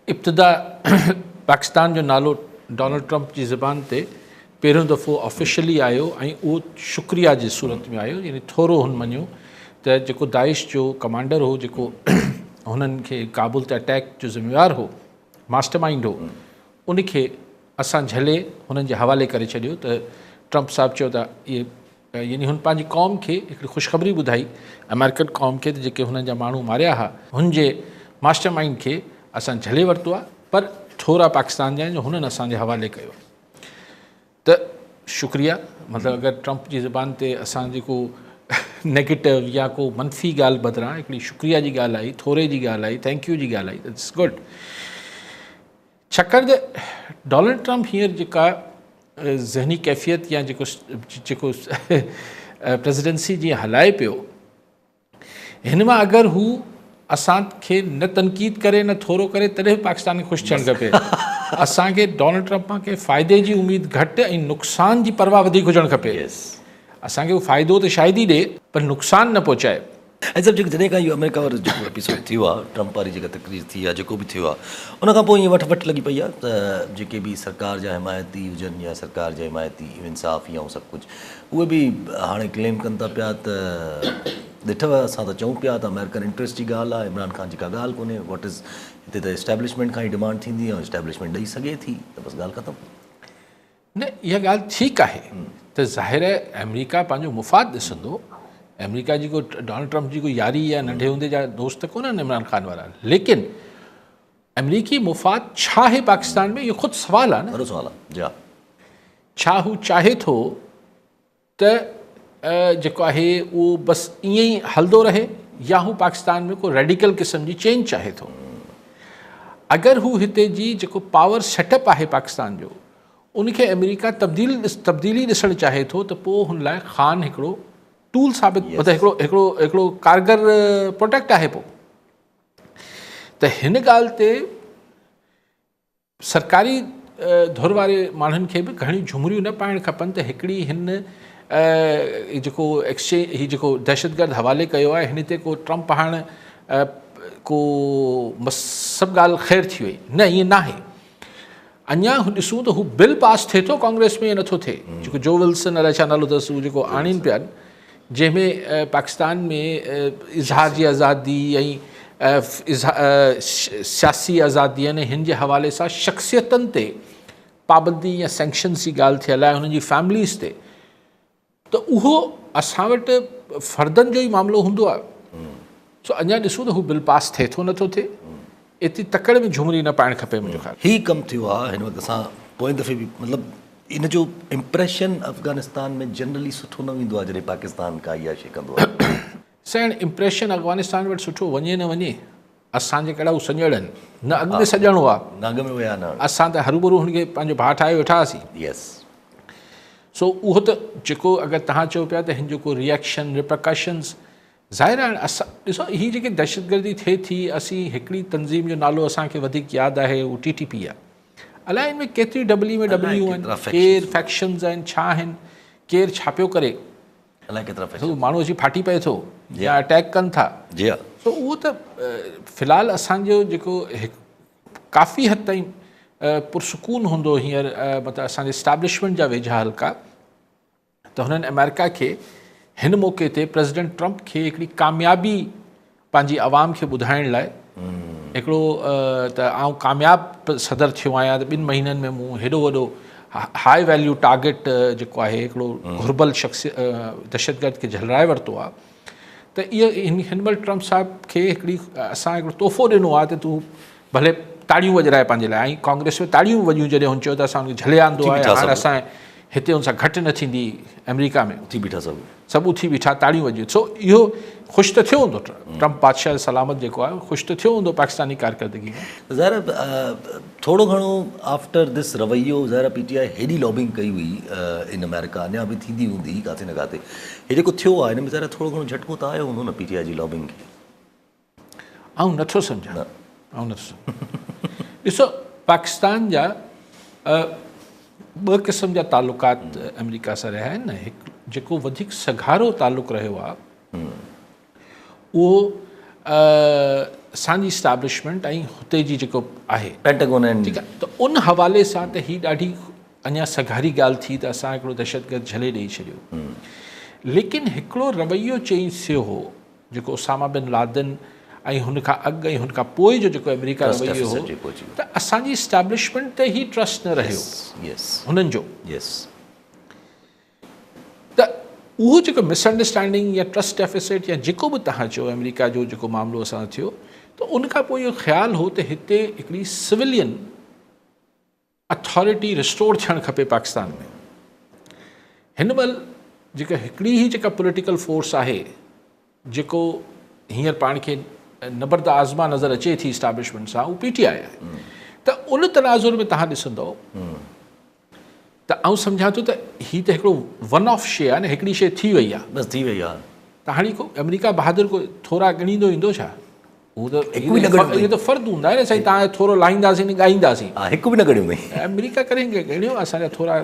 इब्तिदा पाकिस्तान जो नालो Donald Trump जी ज़बान ते पहिरियों दफ़ो ऑफिशियली आयो ऐं उहो शुक्रिया जी सूरत में आयो, यानी थोरो हुन मञियो त जेको दाइश जो कमांडर हो, जेको हुननि खे काबुल ते अटैक जो ज़िम्मेवार हो, मास्टरमाइंड हो, उनखे असां झले हुननि जे हवाले करे छॾियो। त ट्रंप साहब चयो त इहे यानी हुन पंहिंजी क़ौम खे हिकिड़ी ख़ुशख़बरी ॿुधाई, अमेरिकन क़ौम खे, त जेके हुननि जा माण्हू मारिया हुआ हुन जे मास्टरमाइंड खे असां झले वरितो आहे, पर थोरा पाकिस्तान जा आहिनि जो हुननि असांजे हवाले कयो। त शुक्रिया, मतिलबु अगरि ट्रंप जी ज़बान ते असां जेको नेगेटिव या को मनफ़ी ॻाल्हि बदिरां हिकिड़ी शुक्रिया जी ॻाल्हि आई, थोरे जी ॻाल्हि आई, थैंक यू जी ॻाल्हि आई, दैट्स गुड। छाकाणि त डोनाल्ड ट्रंप हींअर जेका ज़हनी कैफ़ियत या जेको प्रेसिडेंसी जीअं हलाए पियो, हिन मां अगरि हू असांखे न तनक़ीद करे न थोरो करे तॾहिं बि पाकिस्तान खे ख़ुशि थियणु खपे। असांखे डोनाल्ड ट्रंप मां कंहिं फ़ाइदे जी उमेदु घटि ऐं नुक़सान जी परवाह वधीक हुजणु खपे। असांखे उहो फ़ाइदो त शायदि ई ॾिए पर नुक़सान न पहुचाए। ऐं सभु जेको जॾहिं खां इहो अमेरिका वारो जेको एपिसोड थियो आहे, ट्रंप वारी जेका तकरीर थी आहे, जेको बि थियो आहे, उन खां पोइ ईअं वठ लॻी पई आहे त जेके बि सरकार जा हिमायती हुजनि या सरकार जा हिमायती इंसाफ़ या सभु कुझु, उहे बि हाणे क्लेम कनि था पिया त ॾिठव असां त चऊं पिया त अमेरिकन इंट्रस्ट जी ॻाल्हि आहे, इमरान ख़ान जी का ॻाल्हि कोन्हे, वॉट इज़ हिते त एस्टेब्लिशमेंट खां ई डिमांड थींदी ऐं एस्टेब्लिशमेंट ॾेई सघे थी, त बसि ॻाल्हि ख़तमु। न, इहा ॻाल्हि ठीकु आहे त ज़ाहिर आहे अमेरिका पंहिंजो मुफ़ाद ॾिसंदो। अमेरिका जी को डोनाल्ड ट्रंप जी कोई यारी या नंढे हूंदे जा दोस्त कोन आहिनि इमरान ख़ान वारा, लेकिन अमेरिकी मुफ़ाद छा आहे पाकिस्तान में, इहो ख़ुदि सुवालु आहे न। वॾो सुवालु आहे जी। छा हू चाहे थो त जेको आहे उहो बसि ईअं ई हलंदो रहे, या हू पाकिस्तान में को रेडिकल क़िस्म जी चेंज चाहे थो? अगरि हू हिते जी जेको पावर सेटअप आहे पाकिस्तान जो, उनखे अमेरिका तब्दीली ॾिसणु चाहे थो, त पोइ हुन लाइ ख़ान हिकिड़ो टूल साबित, मतिलबु हिकिड़ो कारगर प्रोडक्ट आहे। पोइ त हिन ॻाल्हि ते सरकारी धुर वारे माण्हुनि खे बि घणी झुमरियूं न पाइणु खपनि त हिकिड़ी हिन जेको एक्सचेंज, हीउ जेको दहशतगर्द हवाले कयो आहे, हिन ते को ट्रंप हाणे को सभु ॻाल्हि ख़ैर थी वई, न, ईअं न आहे। अञा ॾिसूं त हू बिल पास थिए थो कांग्रेस में, या नथो थिए, जेको जो विल्सन अलाए छा नालो अथसि, उहो जेको आणीनि पिया, जंहिंमें पाकिस्तान में इज़हार जी आज़ादी ऐं सियासी आज़ादी यानी हिन जे हवाले सां शख़्सियतनि ते पाबंदी या सैंक्शन्स जी ॻाल्हि थियल आहे, हुननि जी फैमिलीज़ ते, त उहो असां वटि फ़र्दनि जो ई मामिलो हूंदो आहे। सो अञा ॾिसूं त हू बिल पास थिए थो नथो थिए, एतिरी तकड़ में झुमरी न पाइणु खपे मुंहिंजो ख़्यालु। हीउ कमु थियो आहे हिन वक़्तु, असां पोइ दफ़े बि मतिलबु इन जो इम्प्रेशन अफ़गानिस्तान में जनरली सुठो न वेंदो आहे जॾहिं पाकिस्तान का इहा शइ कंदो आहे। सेण इम्प्रेशन अफ़गानिस्तान वटि सुठो वञे न वञे, असांजे कहिड़ा हू सॼणनि न, अॻु में सॼणो आहे, न अॻु में विया न, असां त हरूभरू हुनखे पंहिंजो भाउ ठाहे वेठा हुआसीं। यस। सो उहो त जेको अगरि तव्हां चओ पिया त हिन जो को रिएक्शन रिप्रकशन्स, ज़ाहिर आहे असां ॾिसो हीअ जेकी दहशतगर्दी थिए थी, असीं हिकिड़ी तंज़ीम जो नालो असांखे वधीक यादि आहे, उहो TTP आहे। अलाए हिन में केतिरी WU आहिनि, केरु फैक्शन्स आहिनि, छा आहिनि, केरु छा पियो करे, अलाए केतिरा माण्हू अची फाटी पए थो या अटैक कनि था। जी हा। सो उहो त फ़िलहालु असांजो जेको काफ़ी हद ताईं पुरसकून हूंदो हींअर, मतिलबु असांजे इस्टेब्लिशमेंट जा वेझा हल्का, त हुननि अमेरिका खे हिन मौक़े ते प्रेसिडेंट ट्रंप खे हिकिड़ी कामयाबी पंहिंजी आवाम खे ॿुधाइण लाइ हिकिड़ो त आउं कामयाबु सदर थियो आहियां, त 2 महीननि में मूं हेॾो वॾो हाई वैल्यू टारगेट जेको आहे हिकिड़ो घुर्बल दहशतगर्द खे झलराए वरितो आहे। त इहो हिन महिल ट्रंप साहिब खे हिकिड़ी असां हिकिड़ो तोहफ़ो ॾिनो आहे त तूं भले ताड़ियूं वॼाए पंहिंजे लाइ, ऐं कांग्रेस में ताड़ियूं वॼियूं जॾहिं हुन चयो त असां हुनखे झले आंदो आहे, हाणे असां हिते हुन सां घटि न थींदी, अमेरिका में उथी बीठा सभु उथी बीठा, ताड़ियूं वॼियूं। सो इहो ख़ुशि त थियो हूंदो, ट्रंप बादशाह सलामत जेको आहे ख़ुशि त थियो हूंदो पाकिस्तानी कारकर्दगी में। ज़ाहिर थोरो घणो आफ्टर दिस रवैयो, ज़ाहिर PTI हेॾी लॉबिंग कई हुई इन अमेरिका, अञा बि थींदी हूंदी किथे न किथे, हे जेको थियो आहे हिन में ज़ाहिर थोरो घणो झटको त आयो हूंदो न PTI जी लॉबिंग खे। आउं नथो सम्झां, आउं नथो सम्झां। ॾिसो, पाकिस्तान जा 2 क़िस्म जा तालुकात अमेरिका सां रहिया आहिनि न। हिकु जेको वधीक सघारो तालुक़ु रहियो आहे उहो असांजी स्टैब्लिशमेंट ऐं हुते जी जेको आहे पेंटागन ऐं ठीकु आहे त उन हवाले सां त हीअ ॾाढी अञा सघारी ॻाल्हि थी त असां हिकिड़ो दहशतगर्द झले ॾेई छॾियो लेकिन हिकिड़ो रवैयो चेंज थियो हो जेको उसामा बिन लादेन ऐं हुनखां अॻु ऐं हुनखां पोइ जो जेको अमेरिका Trust रवैयो हो deficit जेको अची वियो। त असांजी स्टैब्लिशमेंट ते ई ट्रस्ट न रहियो यस हुननि जो यस त उहो जेको मिसअंडरस्टैंडिंग या ट्रस्ट डेफिसिट या जेको बि तव्हां चयो अमेरिका जो जेको मामिलो असां थियो त उनखां पोइ इहो ख़्यालु हो त हिते हिकिड़ी सिविलियन अथॉरिटी रिस्टोर थियणु खपे पाकिस्तान में हिन महिल जेका हिकिड़ी ई जेका पॉलिटिकल फोर्स आहे जेको हींअर पाण खे नबर्द आज़मा नज़र अचे थी इस्टैब्लिशमेंट सां उहो PTI आहे त उन तनाज़ुर में तव्हां ॾिसंदव त आउं सम्झां थो त हीअ त हिकिड़ो वन ऑफ शइ आहे न हिकिड़ी शइ थी वई आहे बस थी वई आहे त हाणे को अमेरिका बहादुर को थोरा ॻणींदो ईंदो छा उहो त हिकु बि न ॻणियो इहो त फ़र्क़ु हूंदा आहे न साईं तव्हां थोरो लाहींदासीं न ॻाईंदासीं हा हिकु बि न ॻणियो हुई अमेरिका करे ॻणियो असांजा थोरा